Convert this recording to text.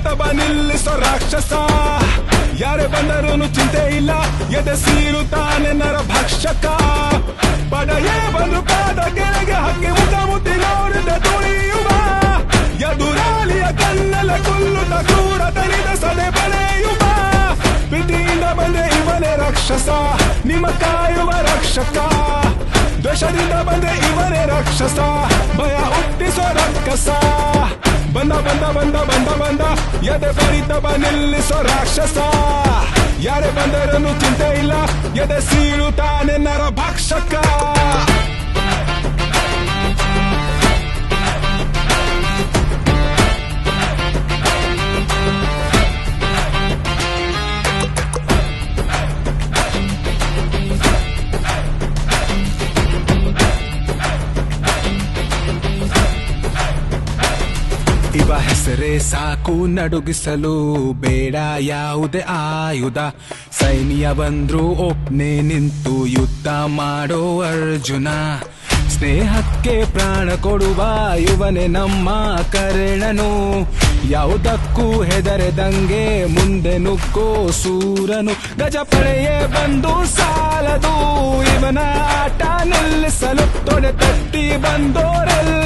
ಬರಿತವ ನಿಲ್ಲಿಸೋ ರಾಕ್ಷಸ ಯಾರೇ ಬಂದರೂ ಚಿಂತೆ ಇಲ್ಲ ಎದೆ ಸೀರುತ್ತಾನೆ ನರ ಭಕ್ಷಕ ಪಡೆಯೇ ಬಂದು ಪಾದ ಕೆಳಗೆ ಹಕ್ಕಿ ಮುದ್ದಿ ನೋಡಿದ ತುಳಿಯುವ ಎದುರಾಳಿಯ ಕಣ್ಣೆಲ್ಲ ಕೊಲ್ಲುತ್ತ ಕ್ರೂರ ತನಿದ ಸದೆ ಬಳೆಯುವ ಪ್ರೀತಿಯಿಂದ ಬಂದೆ ಇವನೇ ರಾಕ್ಷಸ ನಿಮ್ಮ ಕಾಯುವ ರಕ್ಷಕ ದ್ವೇಷದಿಂದ ಬಂದೆ ಇವನೇ ರಾಕ್ಷಸ ಭಯ ಹುಟ್ಟಿಸೋ ರಕ್ಕಸ ಬಂದ ಬಂದ ಬಂದ ಬಂದ ಬಂದ ಎದೆ ಬರಿತವ ನಿಲ್ಲಿಸೋ ರಾಕ್ಷಸ ಯಾರೇ ಬಂದರನು ಚಿಂತೆ ಇಲ್ಲ ಎದೆ ಸೀರುತ್ತಾನೆ ನರ ಭಕ್ಷಕ ಇವ ಹೆಸರೇ ಸಾಕು ನಡುಗಿಸಲು ಬೇಡ ಯಾವುದೇ ಆಯುಧ ಸೈನ್ಯ ಬಂದ್ರು ಒಪ್ನೆ ನಿಂತು ಯುದ್ಧ ಮಾಡೋ ಅರ್ಜುನ ಸ್ನೇಹಕ್ಕೆ ಪ್ರಾಣ ಕೊಡುವ ಇವನೇ ನಮ್ಮ ಕರ್ಣನು ಯಾವುದಕ್ಕೂ ಹೆದರೆದಂಗೆ ಮುಂದೆ ನುಗ್ಗೋ ಸೂರನು ಗಜಪಡೆಯೇ ಬಂದು ಸಾಲದು ಇವನ ಆಟ ನಿಲ್ಲಿಸಲು ತೊಡೆ ತಟ್ಟಿ ಬಂದೋರೆಲ್ಲ